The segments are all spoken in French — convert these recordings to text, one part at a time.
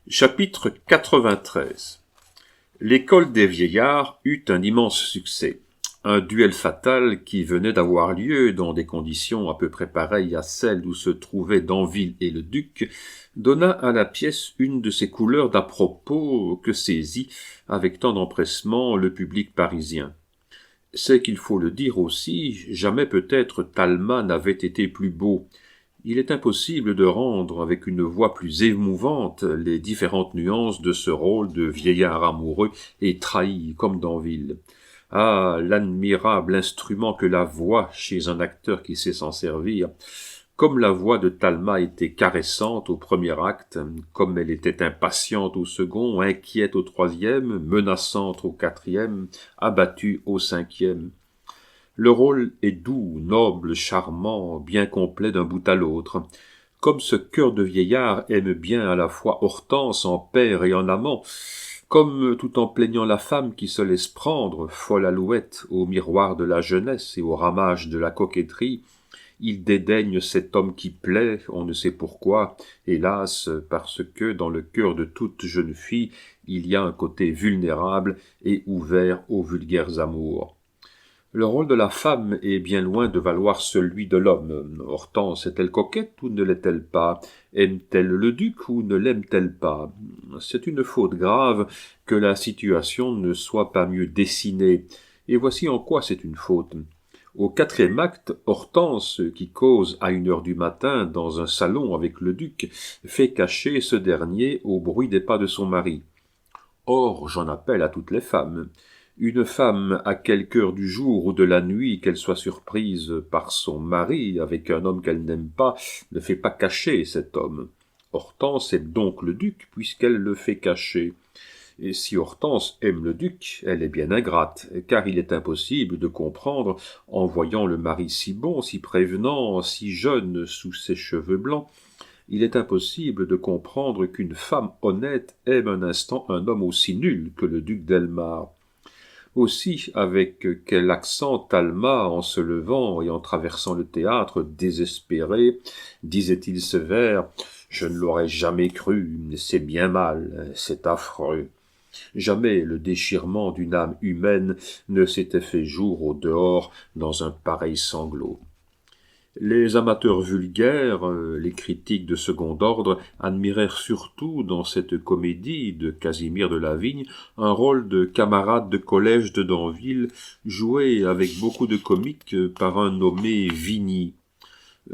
Chapitre 93. L'école des vieillards eut un immense succès. Un duel fatal qui venait d'avoir lieu dans des conditions à peu près pareilles à celles où se trouvaient Danville et le duc, donna à la pièce une de ces couleurs d'à propos que saisit avec tant d'empressement le public parisien. C'est qu'il faut le dire aussi, jamais peut-être Talma n'avait été plus beau. Il est impossible de rendre avec une voix plus émouvante les différentes nuances de ce rôle de vieillard amoureux et trahi comme Danville. Ah, l'admirable instrument que la voix chez un acteur qui sait s'en servir. Comme la voix de Talma était caressante au premier acte, comme elle était impatiente au second, inquiète au troisième, menaçante au quatrième, abattue au cinquième. Le rôle est doux, noble, charmant, bien complet d'un bout à l'autre. Comme ce cœur de vieillard aime bien à la fois Hortense en père et en amant, comme tout en plaignant la femme qui se laisse prendre, folle alouette, au miroir de la jeunesse et au ramage de la coquetterie, il dédaigne cet homme qui plaît, on ne sait pourquoi, hélas, parce que dans le cœur de toute jeune fille, il y a un côté vulnérable et ouvert aux vulgaires amours. Le rôle de la femme est bien loin de valoir celui de l'homme. Hortense est-elle coquette ou ne l'est-elle pas? Aime-t-elle le duc ou ne l'aime-t-elle pas? C'est une faute grave que la situation ne soit pas mieux dessinée. Et voici en quoi c'est une faute. Au quatrième acte, Hortense, qui cause à 1 heure du matin dans un salon avec le duc, fait cacher ce dernier au bruit des pas de son mari. Or, j'en appelle à toutes les femmes. Une femme, à quelque heure du jour ou de la nuit qu'elle soit surprise par son mari avec un homme qu'elle n'aime pas, ne fait pas cacher cet homme. Hortense aime donc le duc puisqu'elle le fait cacher. Et si Hortense aime le duc, elle est bien ingrate, car il est impossible de comprendre, en voyant le mari si bon, si prévenant, si jeune sous ses cheveux blancs, il est impossible de comprendre qu'une femme honnête aime un instant un homme aussi nul que le duc d'Ailmar. Aussi, avec quel accent Talma, en se levant et en traversant le théâtre, désespéré, disait-il ce vers « Je ne l'aurais jamais cru, c'est bien mal, c'est affreux ». Jamais le déchirement d'une âme humaine ne s'était fait jour au dehors dans un pareil sanglot. Les amateurs vulgaires, les critiques de second ordre, admirèrent surtout dans cette comédie de Casimir de Lavigne un rôle de camarade de collège de Danville, joué avec beaucoup de comique par un nommé Vigny.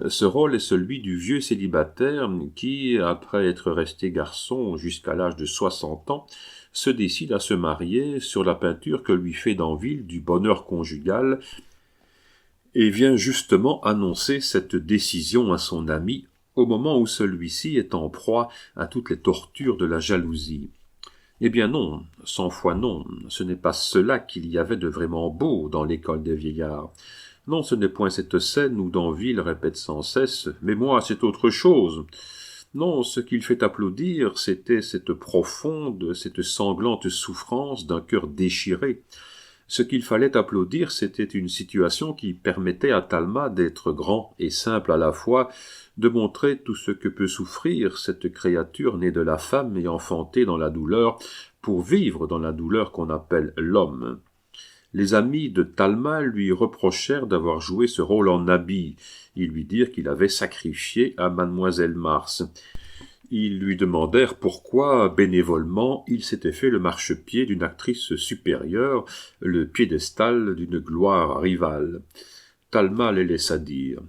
Ce rôle est celui du vieux célibataire qui, après être resté garçon jusqu'à l'âge de 60 ans, se décide à se marier sur la peinture que lui fait Danville du bonheur conjugal, et vient justement annoncer cette décision à son ami au moment où celui-ci est en proie à toutes les tortures de la jalousie. Eh bien non, 100 fois non, ce n'est pas cela qu'il y avait de vraiment beau dans l'école des vieillards. Non, ce n'est point cette scène où Danville répète sans cesse « Mais moi, c'est autre chose ». Non, ce qu'il fait applaudir, c'était cette profonde, cette sanglante souffrance d'un cœur déchiré. Ce qu'il fallait applaudir, c'était une situation qui permettait à Talma d'être grand et simple à la fois, de montrer tout ce que peut souffrir cette créature née de la femme et enfantée dans la douleur, pour vivre dans la douleur qu'on appelle l'homme. Les amis de Talma lui reprochèrent d'avoir joué ce rôle en habit. Ils lui dirent qu'il avait sacrifié à mademoiselle Mars. Ils lui demandèrent pourquoi, bénévolement, il s'était fait le marchepied d'une actrice supérieure, le piédestal d'une gloire rivale. Talma les laissa dire.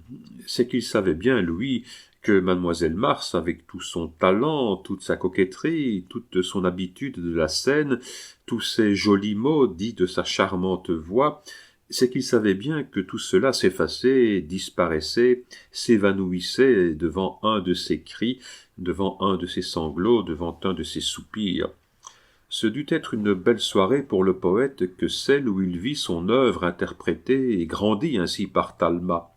C'est qu'il savait bien, lui, que mademoiselle Mars, avec tout son talent, toute sa coquetterie, toute son habitude de la scène, tous ces jolis mots dits de sa charmante voix, c'est qu'il savait bien que tout cela s'effaçait, disparaissait, s'évanouissait devant un de ses cris, devant un de ses sanglots, devant un de ses soupirs. Ce dut être une belle soirée pour le poète que celle où il vit son œuvre interprétée et grandie ainsi par Talma.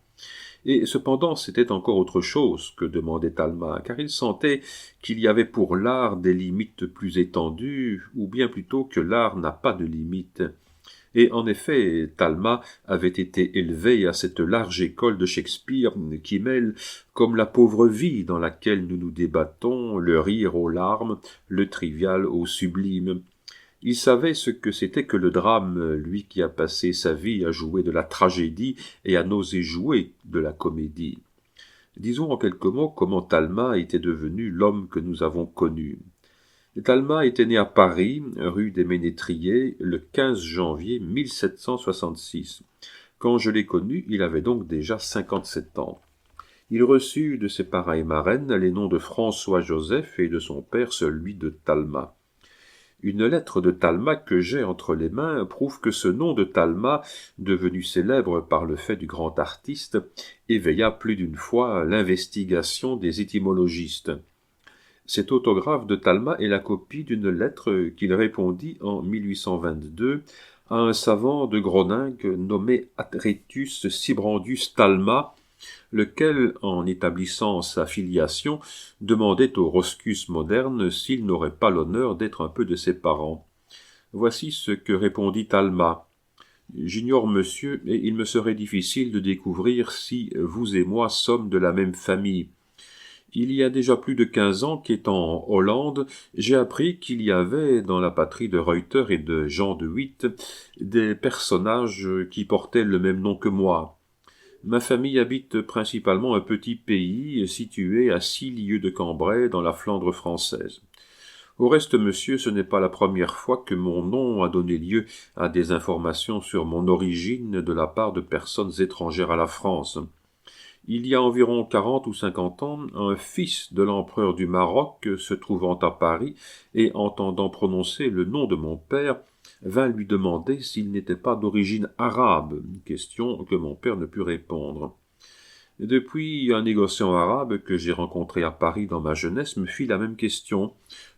Et cependant, c'était encore autre chose que demandait Talma, car il sentait qu'il y avait pour l'art des limites plus étendues, ou bien plutôt que l'art n'a pas de limites. Et en effet, Talma avait été élevé à cette large école de Shakespeare qui mêle, comme la pauvre vie dans laquelle nous nous débattons, le rire aux larmes, le trivial au sublime. Il savait ce que c'était que le drame, lui qui a passé sa vie à jouer de la tragédie et à n'oser jouer de la comédie. Disons en quelques mots comment Talma était devenu l'homme que nous avons connu. Talma était né à Paris, rue des Ménétriers, le 15 janvier 1766. Quand je l'ai connu, il avait donc déjà 57 ans. Il reçut de ses parrains et marraines les noms de François-Joseph et de son père celui de Talma. Une lettre de Talma que j'ai entre les mains prouve que ce nom de Talma, devenu célèbre par le fait du grand artiste, éveilla plus d'une fois l'investigation des étymologistes. Cet autographe de Talma est la copie d'une lettre qu'il répondit en 1822 à un savant de Groningue nommé Atretus Sibrandus Talma, lequel, en établissant sa filiation, demandait au Roscus moderne s'il n'aurait pas l'honneur d'être un peu de ses parents. Voici ce que répondit Talma. « J'ignore, monsieur, et il me serait difficile de découvrir si vous et moi sommes de la même famille. Il y a déjà plus de 15 ans qu'étant en Hollande, j'ai appris qu'il y avait, dans la patrie de Ruyter et de Jean de Witt, des personnages qui portaient le même nom que moi. Ma famille habite principalement un petit pays situé à 6 lieues de Cambrai dans la Flandre française. Au reste, monsieur, ce n'est pas la première fois que mon nom a donné lieu à des informations sur mon origine de la part de personnes étrangères à la France. Il y a environ 40 ou 50 ans, un fils de l'empereur du Maroc, se trouvant à Paris et entendant prononcer le nom de mon père, vint lui demander s'il n'était pas d'origine arabe, question que mon père ne put répondre. Depuis, un négociant arabe que j'ai rencontré à Paris dans ma jeunesse me fit la même question.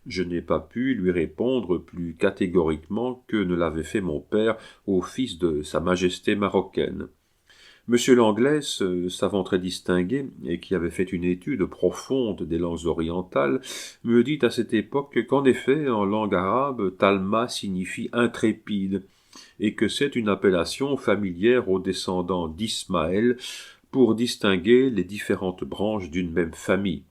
Je n'ai pas pu lui répondre plus catégoriquement que ne l'avait fait mon père au fils de Sa Majesté marocaine. Monsieur Langlès, savant très distingué et qui avait fait une étude profonde des langues orientales, me dit à cette époque qu'en effet, en langue arabe, Talma signifie intrépide, et que c'est une appellation familière aux descendants d'Ismaël pour distinguer les différentes branches d'une même famille.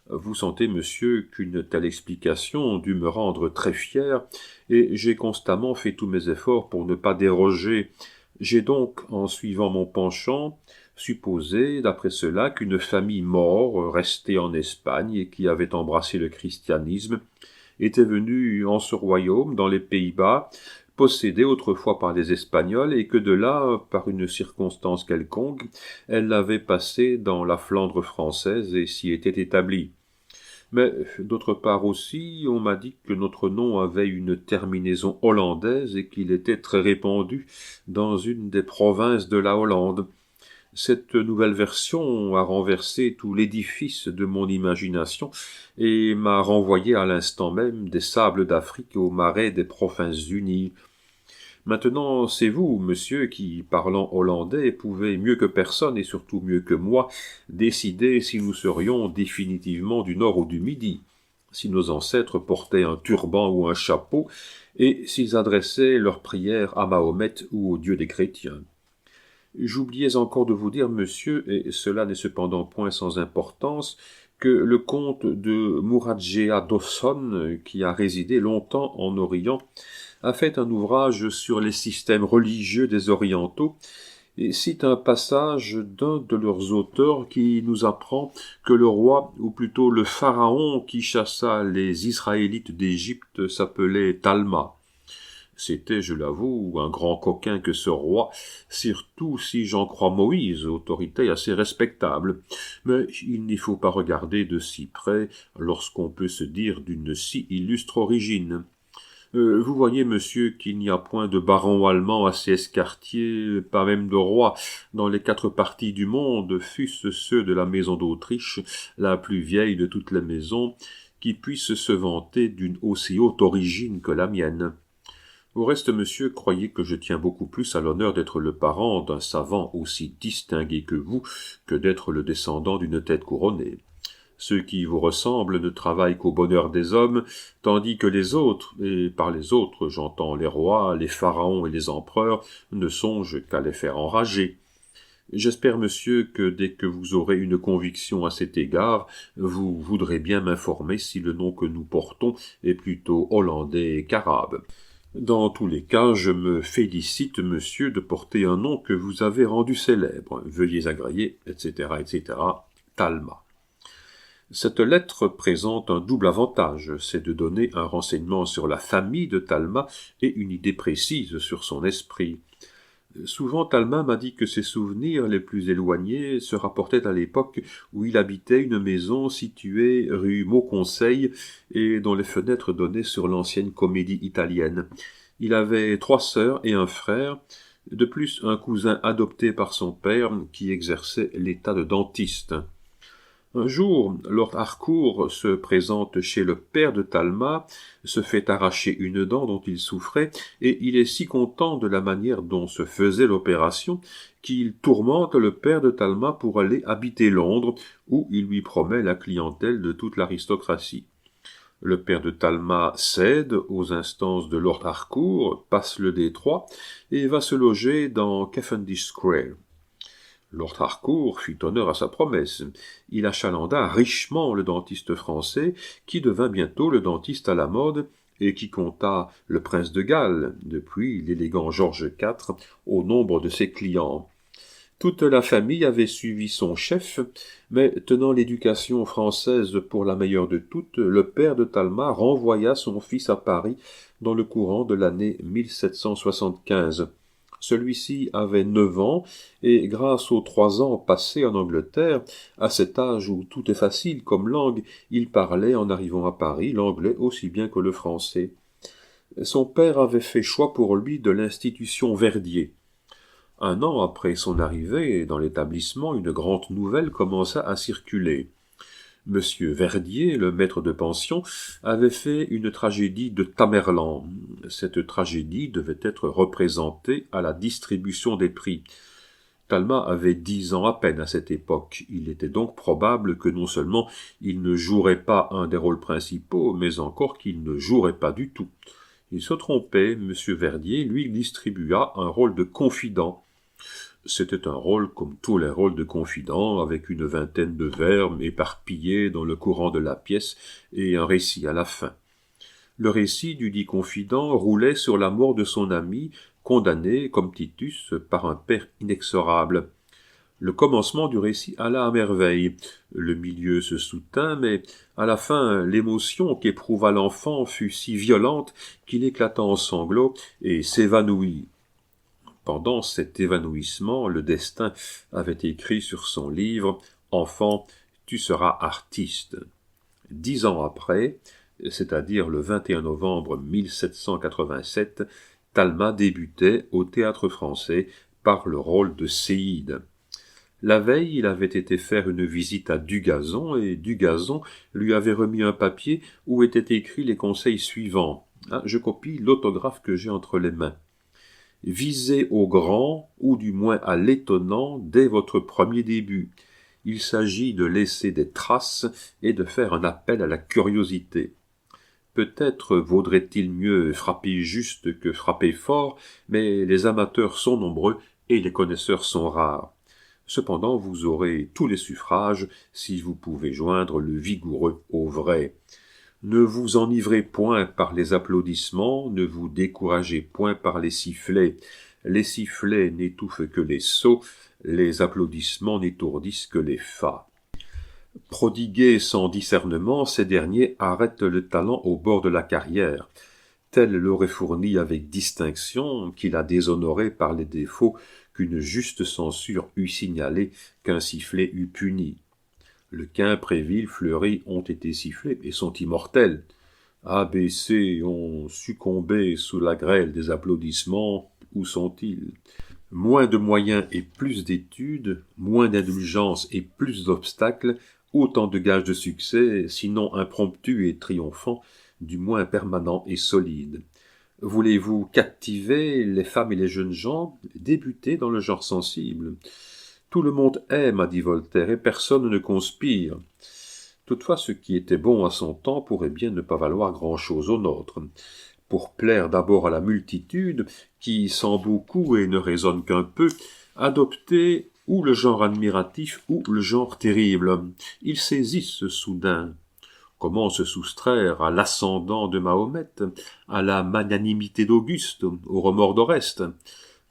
Vous sentez, monsieur, qu'une telle explication dut me rendre très fier, et j'ai constamment fait tous mes efforts pour ne pas déroger. J'ai donc, en suivant mon penchant, supposé, d'après cela, qu'une famille mort, restée en Espagne et qui avait embrassé le christianisme, était venue en ce royaume, dans les Pays-Bas, possédée autrefois par les Espagnols, et que de là, par une circonstance quelconque, elle l'avait passée dans la Flandre française et s'y était établie. Mais, d'autre part aussi, on m'a dit que notre nom avait une terminaison hollandaise et qu'il était très répandu dans une des provinces de la Hollande. Cette nouvelle version a renversé tout l'édifice de mon imagination et m'a renvoyé à l'instant même des sables d'Afrique aux marais des Provinces-Unies. Maintenant, c'est vous, monsieur, qui, parlant hollandais, pouvez mieux que personne, et surtout mieux que moi, décider si nous serions définitivement du nord ou du midi, si nos ancêtres portaient un turban ou un chapeau, et s'ils adressaient leurs prières à Mahomet ou au Dieu des chrétiens. J'oubliais encore de vous dire, monsieur, et cela n'est cependant point sans importance, que le comte de Muradjea Dawson, qui a résidé longtemps en Orient, a fait un ouvrage sur les systèmes religieux des Orientaux et cite un passage d'un de leurs auteurs qui nous apprend que le roi, ou plutôt le pharaon qui chassa les Israélites d'Égypte s'appelait Talma. C'était, je l'avoue, un grand coquin que ce roi, surtout si j'en crois Moïse, autorité assez respectable. Mais il n'y faut pas regarder de si près lorsqu'on peut se dire d'une si illustre origine. Vous voyez, monsieur, qu'il n'y a point de baron allemand assez escartier, pas même de roi, dans les 4 parties du monde, fût-ce ceux de la maison d'Autriche, la plus vieille de toutes les maisons, qui puisse se vanter d'une aussi haute origine que la mienne. Au reste, monsieur, croyez que je tiens beaucoup plus à l'honneur d'être le parent d'un savant aussi distingué que vous, que d'être le descendant d'une tête couronnée. Ceux qui vous ressemblent ne travaillent qu'au bonheur des hommes, tandis que les autres, et par les autres j'entends les rois, les pharaons et les empereurs, ne songent qu'à les faire enrager. J'espère, monsieur, que dès que vous aurez une conviction à cet égard, vous voudrez bien m'informer si le nom que nous portons est plutôt hollandais qu'arabe. Dans tous les cas, je me félicite, monsieur, de porter un nom que vous avez rendu célèbre. Veuillez agréer, etc., etc. Talma. Cette lettre présente un double avantage, c'est de donner un renseignement sur la famille de Talma et une idée précise sur son esprit. Souvent, Talma m'a dit que ses souvenirs les plus éloignés se rapportaient à l'époque où il habitait une maison située rue Mauconseil et dont les fenêtres donnaient sur l'ancienne comédie italienne. Il avait 3 sœurs et un frère, de plus un cousin adopté par son père qui exerçait l'état de dentiste. Un jour, Lord Harcourt se présente chez le père de Talma, se fait arracher une dent dont il souffrait, et il est si content de la manière dont se faisait l'opération qu'il tourmente le père de Talma pour aller habiter Londres, où il lui promet la clientèle de toute l'aristocratie. Le père de Talma cède aux instances de Lord Harcourt, passe le détroit et va se loger dans Cavendish Square. Lord Harcourt fit honneur à sa promesse. Il achalanda richement le dentiste français, qui devint bientôt le dentiste à la mode, et qui compta le prince de Galles, depuis l'élégant George IV, au nombre de ses clients. Toute la famille avait suivi son chef, mais tenant l'éducation française pour la meilleure de toutes, le père de Talma renvoya son fils à Paris dans le courant de l'année 1775. Celui-ci avait 9 ans, et grâce aux 3 ans passés en Angleterre, à cet âge où tout est facile comme langue, il parlait, en arrivant à Paris, l'anglais aussi bien que le français. Son père avait fait choix pour lui de l'institution Verdier. 1 an après son arrivée dans l'établissement, une grande nouvelle commença à circuler. Monsieur Verdier, le maître de pension, avait fait une tragédie de Tamerlan. Cette tragédie devait être représentée à la distribution des prix. Talma avait 10 ans à peine à cette époque. Il était donc probable que non seulement il ne jouerait pas un des rôles principaux, mais encore qu'il ne jouerait pas du tout. Il se trompait, monsieur Verdier lui distribua un rôle de confident. C'était un rôle comme tous les rôles de confident, avec une vingtaine de vers éparpillés dans le courant de la pièce et un récit à la fin. Le récit du dit confident roulait sur la mort de son ami, condamné, comme Titus, par un père inexorable. Le commencement du récit alla à merveille. Le milieu se soutint, mais à la fin, l'émotion qu'éprouva l'enfant fut si violente qu'il éclata en sanglots et s'évanouit. Pendant cet évanouissement, le destin avait écrit sur son livre « Enfant, tu seras artiste ». 10 ans après, c'est-à-dire le 21 novembre 1787, Talma débutait au Théâtre Français par le rôle de Séide. La veille, il avait été faire une visite à Dugazon, et Dugazon lui avait remis un papier où étaient écrits les conseils suivants. Je copie l'autographe que j'ai entre les mains. Visez au grand, ou du moins à l'étonnant, dès votre premier début. Il s'agit de laisser des traces et de faire un appel à la curiosité. Peut-être vaudrait-il mieux frapper juste que frapper fort, mais les amateurs sont nombreux et les connaisseurs sont rares. Cependant, vous aurez tous les suffrages si vous pouvez joindre le vigoureux au vrai. Ne vous enivrez point par les applaudissements, ne vous découragez point par les sifflets. Les sifflets n'étouffent que les sots, les applaudissements n'étourdissent que les fats. Prodigués sans discernement, ces derniers arrêtent le talent au bord de la carrière. Tel l'aurait fourni avec distinction, qu'il a déshonoré par les défauts qu'une juste censure eût signalés, qu'un sifflet eût punis. Le Quin, Préville, Fleury ont été sifflés et sont immortels. A, B, C ont succombé sous la grêle des applaudissements. Où sont-ils? Moins de moyens et plus d'études, moins d'indulgence et plus d'obstacles, autant de gages de succès, sinon impromptus et triomphants, du moins permanents et solides. Voulez-vous captiver les femmes et les jeunes gens? Débutez dans le genre sensible. Tout le monde aime, a dit Voltaire, et personne ne conspire. Toutefois, ce qui était bon à son temps pourrait bien ne pas valoir grand-chose au nôtre. Pour plaire d'abord à la multitude, qui sent beaucoup et ne raisonne qu'un peu, adopter ou le genre admiratif ou le genre terrible. Ils saisissent soudain. Comment se soustraire à l'ascendant de Mahomet, à la magnanimité d'Auguste, au remords d'Oreste?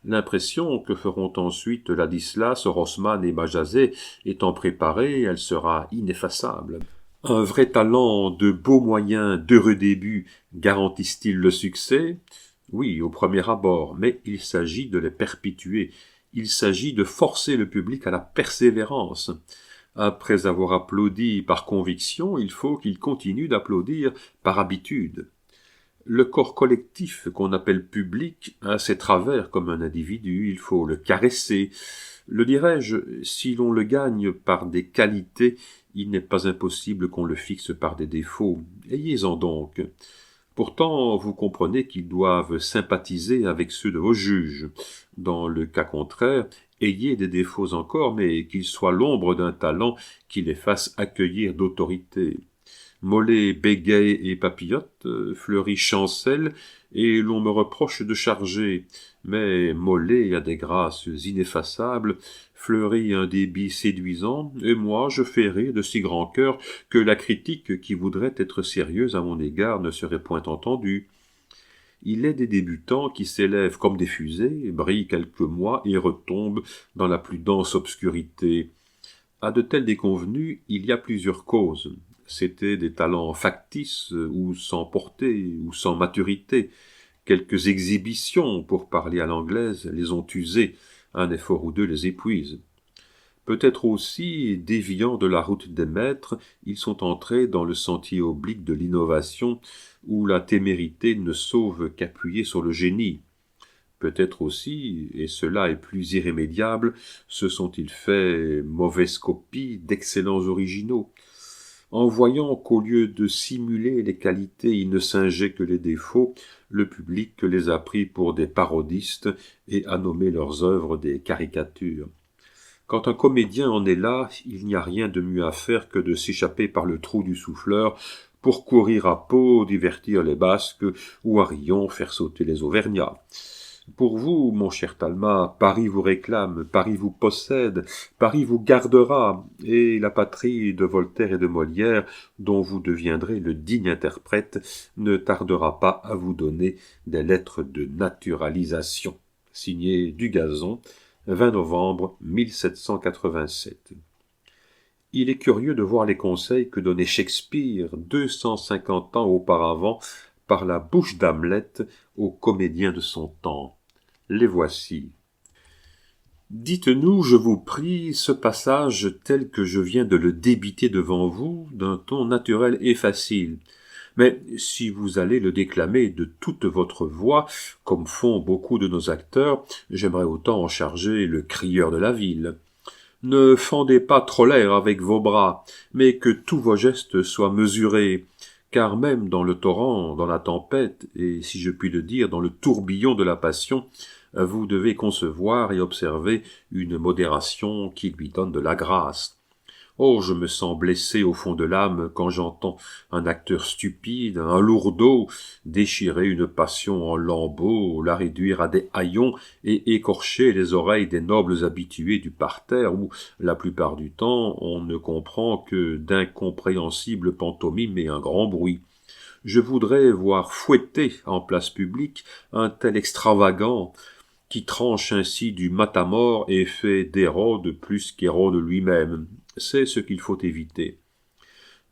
L'impression que feront ensuite Ladislas, Rossmann et Bajazet étant préparée, elle sera ineffaçable. Un vrai talent, de beaux moyens, d'heureux débuts garantissent-ils le succès? Oui, au premier abord, mais il s'agit de les perpétuer. Il s'agit de forcer le public à la persévérance. Après avoir applaudi par conviction, il faut qu'il continue d'applaudir par habitude. Le corps collectif qu'on appelle public a ses travers comme un individu, il faut le caresser. Le dirais-je, si l'on le gagne par des qualités, il n'est pas impossible qu'on le fixe par des défauts. Ayez-en donc. Pourtant, vous comprenez qu'ils doivent sympathiser avec ceux de vos juges. Dans le cas contraire, ayez des défauts encore, mais qu'ils soient l'ombre d'un talent qui les fasse accueillir d'autorité. Mollet bégaye et papillote, Fleury chancelle, et l'on me reproche de charger. Mais Mollet a des grâces ineffaçables, Fleury un débit séduisant, et moi je fais rire de si grand cœur que la critique qui voudrait être sérieuse à mon égard ne serait point entendue. Il est des débutants qui s'élèvent comme des fusées, brillent quelques mois et retombent dans la plus dense obscurité. À de telles déconvenues, il y a plusieurs causes. C'étaient des talents factices ou sans portée ou sans maturité. Quelques exhibitions, pour parler à l'anglaise, les ont usés, un effort ou deux les épuise. Peut-être aussi, déviant de la route des maîtres, ils sont entrés dans le sentier oblique de l'innovation, où la témérité ne sauve qu'appuyée sur le génie. Peut-être aussi, et cela est plus irrémédiable, se sont-ils fait mauvaise copie d'excellents originaux. En voyant qu'au lieu de simuler les qualités, ils ne singeaient que les défauts, le public les a pris pour des parodistes et a nommé leurs œuvres des caricatures. Quand un comédien en est là, il n'y a rien de mieux à faire que de s'échapper par le trou du souffleur pour courir à Pau, divertir les Basques, ou à Rion, faire sauter les Auvergnats. Pour vous, mon cher Talma, Paris vous réclame, Paris vous possède, Paris vous gardera, et la patrie de Voltaire et de Molière, dont vous deviendrez le digne interprète, ne tardera pas à vous donner des lettres de naturalisation. Signé Dugazon, 20 novembre 1787. Il est curieux de voir les conseils que donnait Shakespeare 250 ans auparavant par la bouche d'Hamlet aux comédiens de son temps. Les voici. Dites-nous, je vous prie, ce passage tel que je viens de le débiter devant vous, d'un ton naturel et facile. Mais si vous allez le déclamer de toute votre voix, comme font beaucoup de nos acteurs, j'aimerais autant en charger le crieur de la ville. Ne fendez pas trop l'air avec vos bras, mais que tous vos gestes soient mesurés, car même dans le torrent, dans la tempête, et si je puis le dire, dans le tourbillon de la passion, vous devez concevoir et observer une modération qui lui donne de la grâce. Oh, je me sens blessé au fond de l'âme quand j'entends un acteur stupide, un lourdeau, déchirer une passion en lambeaux, la réduire à des haillons et écorcher les oreilles des nobles habitués du parterre où, la plupart du temps, on ne comprend que d'incompréhensibles pantomimes et un grand bruit. Je voudrais voir fouetter en place publique un tel extravagant qui tranche ainsi du matamor et fait d'Hérode plus qu'Hérode lui-même. C'est ce qu'il faut éviter.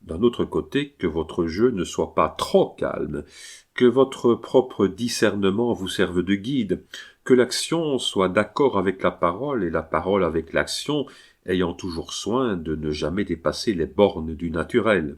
D'un autre côté, que votre jeu ne soit pas trop calme, que votre propre discernement vous serve de guide, que l'action soit d'accord avec la parole et la parole avec l'action, ayant toujours soin de ne jamais dépasser les bornes du naturel.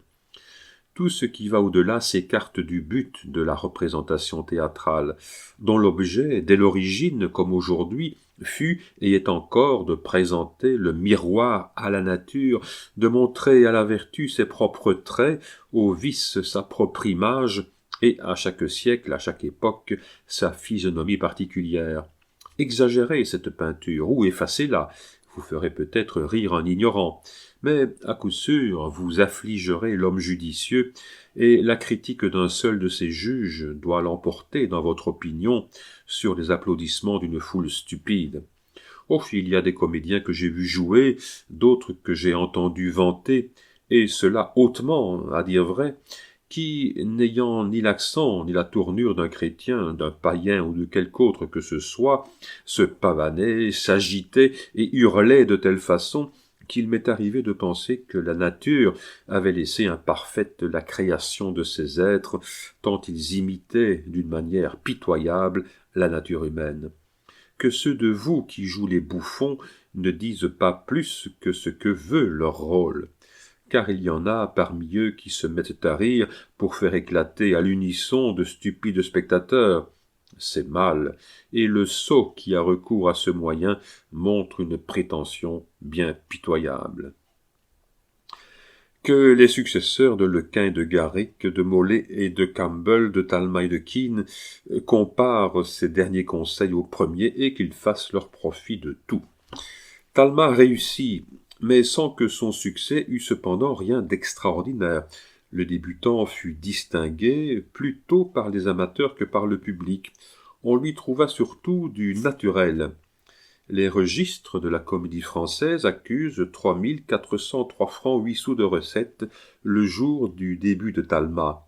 Tout ce qui va au-delà s'écarte du but de la représentation théâtrale, dont l'objet, dès l'origine comme aujourd'hui, fut et est encore de présenter le miroir à la nature, de montrer à la vertu ses propres traits, au vice sa propre image, et à chaque siècle, à chaque époque, sa physionomie particulière. Exagérez cette peinture, ou effacez-la, vous ferez peut-être rire un ignorant, Mais, à coup sûr, vous affligerez l'homme judicieux, et la critique d'un seul de ses juges doit l'emporter dans votre opinion sur les applaudissements d'une foule stupide. Oh, il y a des comédiens que j'ai vus jouer, d'autres que j'ai entendus vanter, et cela hautement, à dire vrai, qui, n'ayant ni l'accent ni la tournure d'un chrétien, d'un païen ou de quelque autre que ce soit, se pavanaient, s'agitaient et hurlaient de telle façon qu'il m'est arrivé de penser que la nature avait laissé imparfaite la création de ces êtres, tant ils imitaient d'une manière pitoyable la nature humaine. Que ceux de vous qui jouent les bouffons ne disent pas plus que ce que veut leur rôle, car il y en a parmi eux qui se mettent à rire pour faire éclater à l'unisson de stupides spectateurs. C'est mal, et le sot qui a recours à ce moyen montre une prétention bien pitoyable. Que les successeurs de Lequin et de Garrick, de Molé et de Campbell, de Talma et de Keane comparent ces derniers conseils aux premiers et qu'ils fassent leur profit de tout. Talma réussit, mais sans que son succès eût cependant rien d'extraordinaire. Le débutant fut distingué plutôt par les amateurs que par le public. On lui trouva surtout du naturel. Les registres de la Comédie Française accusent 3403 francs 8 sous de recettes le jour du début de Talma.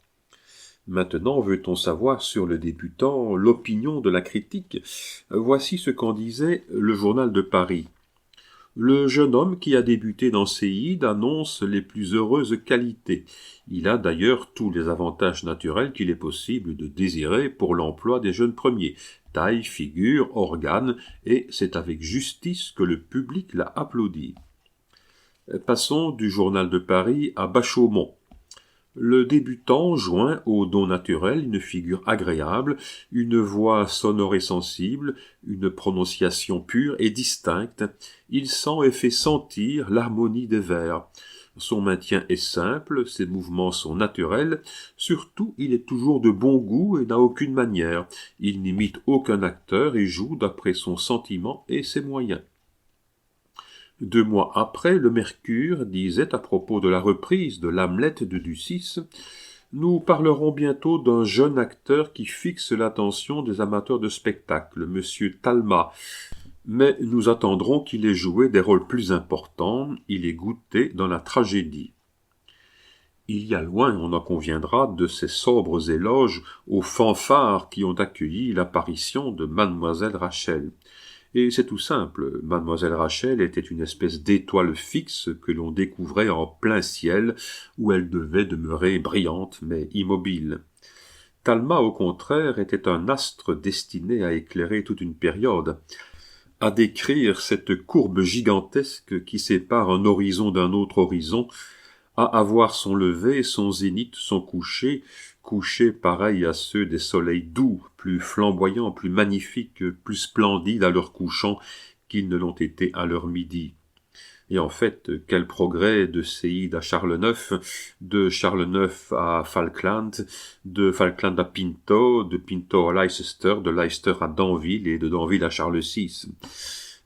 Maintenant, veut-on savoir sur le débutant l'opinion de la critique? Voici ce qu'en disait le Journal de Paris. Le jeune homme qui a débuté dans Séide annonce les plus heureuses qualités. Il a d'ailleurs tous les avantages naturels qu'il est possible de désirer pour l'emploi des jeunes premiers. Taille, figure, organes, et c'est avec justice que le public l'a applaudi. Passons du Journal de Paris à Bachaumont. Le débutant joint au don naturel une figure agréable, une voix sonore et sensible, une prononciation pure et distincte. Il sent et fait sentir l'harmonie des vers. Son maintien est simple, ses mouvements sont naturels, surtout il est toujours de bon goût et n'a aucune manière. Il n'imite aucun acteur et joue d'après son sentiment et ses moyens. 2 mois après, le Mercure disait à propos de la reprise de l'Hamlet de Ducis « Nous parlerons bientôt d'un jeune acteur qui fixe l'attention des amateurs de spectacle, M. Talma, mais nous attendrons qu'il ait joué des rôles plus importants, il est goûté dans la tragédie. » Il y a loin, on en conviendra, de ces sobres éloges aux fanfares qui ont accueilli l'apparition de Mademoiselle Rachel. Et c'est tout simple, Mademoiselle Rachel était une espèce d'étoile fixe que l'on découvrait en plein ciel, où elle devait demeurer brillante mais immobile. Talma, au contraire, était un astre destiné à éclairer toute une période, à décrire cette courbe gigantesque qui sépare un horizon d'un autre horizon, à avoir son lever, son zénith, son coucher pareil à ceux des soleils doux, plus flamboyants, plus magnifiques, plus splendides à leur couchant qu'ils ne l'ont été à leur midi. Et en fait, quel progrès de Séide à Charles IX, de Charles IX à Falkland, de Falkland à Pinto, de Pinto à Leicester, de Leicester à Danville et de Danville à Charles VI.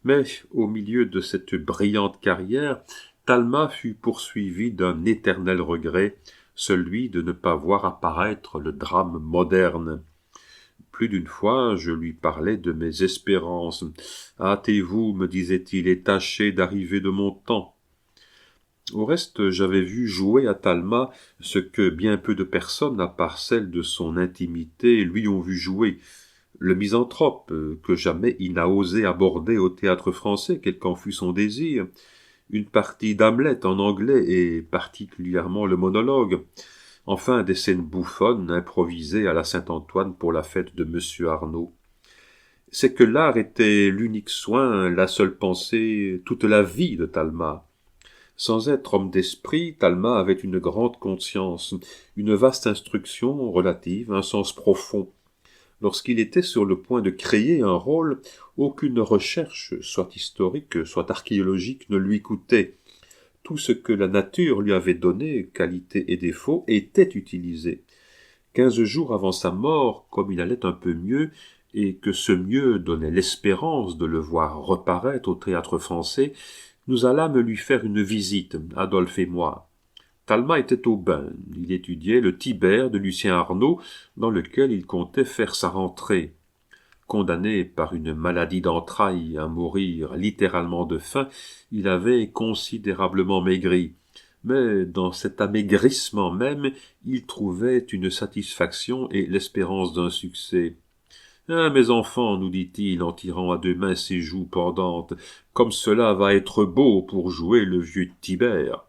Mais, au milieu de cette brillante carrière, Talma fut poursuivi d'un éternel regret, celui de ne pas voir apparaître le drame moderne. Plus d'une fois, je lui parlais de mes espérances. « Hâtez-vous, me disait-il, et tâchez d'arriver de mon temps. » Au reste, j'avais vu jouer à Talma ce que bien peu de personnes, à part celles de son intimité, lui ont vu jouer. Le misanthrope, que jamais il n'a osé aborder au théâtre français, quel qu'en fût son désir. Une partie d'Hamlet en anglais et particulièrement le monologue. Enfin, des scènes bouffonnes improvisées à la Saint-Antoine pour la fête de Monsieur Arnaud. C'est que l'art était l'unique soin, la seule pensée, toute la vie de Talma. Sans être homme d'esprit, Talma avait une grande conscience, une vaste instruction relative, un sens profond. Lorsqu'il était sur le point de créer un rôle, aucune recherche, soit historique, soit archéologique, ne lui coûtait. Tout ce que la nature lui avait donné, qualités et défauts, était utilisé. 15 jours avant sa mort, comme il allait un peu mieux, et que ce mieux donnait l'espérance de le voir reparaître au théâtre français, Nous allâmes lui faire une visite, Adolphe et moi. Talma était au bain. Il étudiait le Tibère de Lucien Arnauld, dans lequel il comptait faire sa rentrée. Condamné par une maladie d'entrailles à mourir littéralement de faim, il avait considérablement maigri. Mais dans cet amaigrissement même, il trouvait une satisfaction et l'espérance d'un succès. « Ah, mes enfants, nous dit-il en tirant à deux mains ses joues pendantes, comme cela va être beau pour jouer le vieux Tibère. »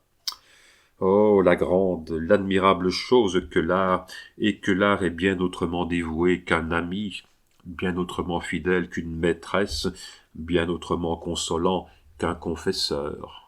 Oh, la grande, l'admirable chose que l'art, et que l'art est bien autrement dévoué qu'un ami, bien autrement fidèle qu'une maîtresse, bien autrement consolant qu'un confesseur.